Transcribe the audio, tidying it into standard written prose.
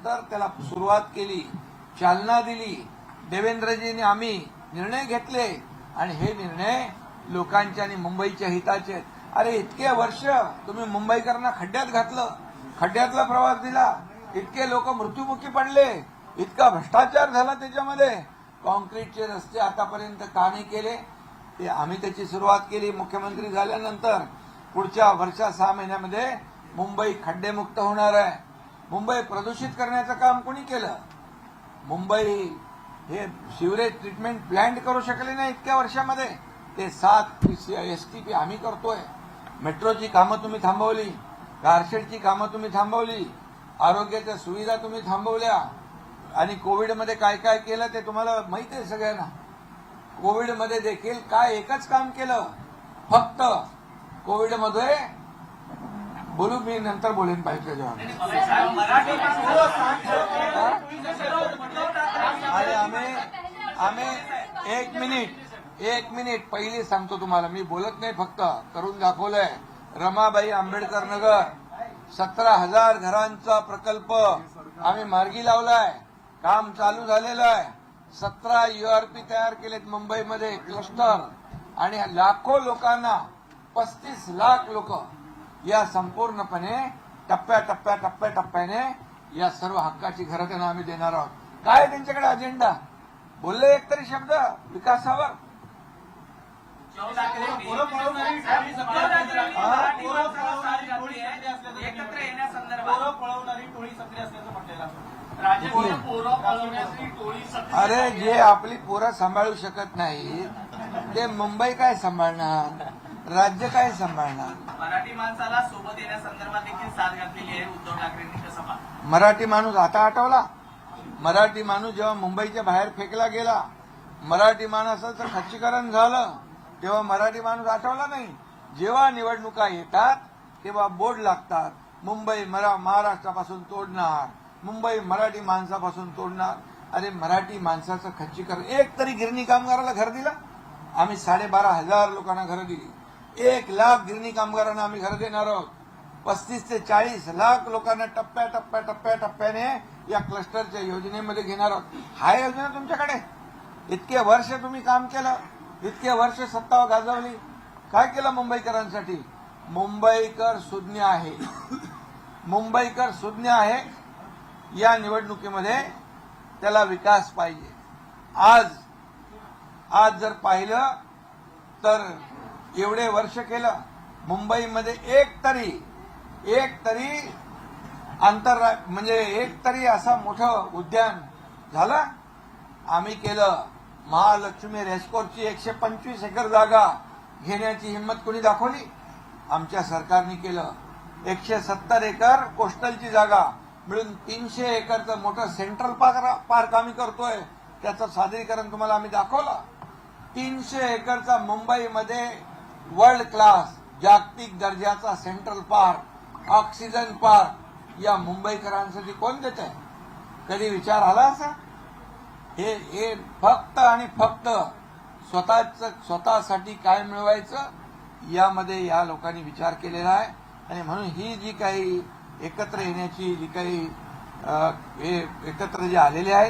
झाल्यानंतर त्याला सुरुवात केली, चालना दिली. देवेंद्रजींनी आम्ही निर्णय घेतले आणि हे निर्णय लोकांच्या आणि मुंबईच्या हिताचे आहेत. अरे इतके वर्ष तुम्ही मुंबईकरांना खड्ड्यात घातलं, खड्ड्यातला प्रवास दिला, इतके लोक मृत्युमुखी पडले, इतका भ्रष्टाचार झाला त्याच्यामध्ये. कॉन्क्रीटचे रस्ते आतापर्यंत का नाही केले? ते आम्ही त्याची सुरुवात केली मुख्यमंत्री झाल्यानंतर. पुढच्या वर्षा 6 महिन्यामध्ये मुंबई खड्डेमुक्त होणार आहे. मुंबई प्रदूषित करण्याचं काम कोणी केलं? मुंबई हे सिवरेज ट्रीटमेंट प्लांट करू शकले नाही इतक्या वर्षामध्ये. ते 7 STP आम्ही करतोय. मेट्रोची कामं तुम्ही थांबवली, कारशेडची कामं तुम्ही थांबवली, आरोग्याच्या सुविधा तुम्ही थांबवल्या. आणि कोविडमध्ये काय काय केलं ते तुम्हाला माहिती आहे सगळ्यांना. कोविडमध्ये देखील काय एकच काम केलं, फक्त कोविडमध्ये बोलू, मी नंतर बोलेन पाहिजे जेव्हा. आणि आम्ही एक मिनिट पहिली सांगतो तुम्हाला, मी बोलत नाही, फक्त करून दाखवलंय. रमाबाई आंबेडकर नगर 17,000 घरांचा प्रकल्प आम्ही मार्गी लावलाय, काम चालू झालेलं आहे. 17 URP तयार केलेत मुंबईमध्ये क्लस्टर, आणि लाखो लोकांना 35 लाख लोक या संपूर्णपणे टप्प्याटप्प्याने या सर्व हक्काची घरं त्यांना आम्ही देणार आहोत. काय त्यांच्याकडे अजेंडा? बोलले एक तरी शब्द विकासावर? अरे जे आपली पोरं सांभाळू शकत नाही ते मुंबई काय सांभाळणार, राज्य काय सांभाळणार? मराठी माणसाला सोबत येण्यासंदर्भात देखील साथ घातलेली आहे उद्धव ठाकरेंनी. कसं? मराठी माणूस आता आठवला? मराठी माणूस जेव्हा मुंबईच्या बाहेर फेकला गेला, मराठी माणसाचं खच्चीकरण झालं, तेव्हा मराठी माणूस आठवला नाही. जेव्हा निवडणुका येतात तेव्हा बोर्ड लागतात, मुंबई महाराष्ट्रापासून तोडणार, मुंबई मराठी माणसापासून तोडणार. अरे मराठी माणसाचं खच्चीकरण, एक तरी गिरणी कामगाराला घर दिलं? आम्ही 12,500 लोकांना घरं दिली. 1 लाख गिरणी कामगारांना आम्ही घरं देणार आहोत. 35 ते 40 लाख लोकांना टप्प्याटप्प्याने या क्लस्टरच्या योजनेमध्ये घेणार आहोत. हा योजना तुमच्याकडे? इतके वर्ष तुम्ही काम केलं, इतके वर्ष सत्ता गाजवली, काय केलं मुंबईकरांसाठी? मुंबईकर सुज्ञ आहे, मुंबईकर सुज्ञ आहे. या निवडणुकीमध्ये त्याला विकास पाहिजे. आज जर पाहिलं तर एवढे वर्ष केलं मुंबईमध्ये एक तरी म्हणजे एक तरी असा मोठं उद्यान झालं आम्ही केलं. महालक्ष्मी रेस्कोर्सची 125 एकर जागा घेण्याची हिंमत कोणी दाखवली? आमच्या सरकारने केलं. 170 एकर कोस्टलची जागा मिळून 300 एकरचं मोठं सेंट्रल पार्क आम्ही करतोय. त्याचं सादरीकरण तुम्हाला आम्ही दाखवलं. 300 एकरचा मुंबईमध्ये वर्ल्ड क्लास जागतिक दर्जाचा सेंट्रल पार्क, ऑक्सिजन पार्क या मुंबईकरांसाठी कोण देत आहे? कधी विचार आला असा? हे फक्त आणि फक्त स्वतःसाठी काय मिळवायचं यामध्ये या लोकांनी विचार केलेला आहे. आणि म्हणून ही जी काही एकत्र येण्याची जी काही एकत्र जे आलेले आहेत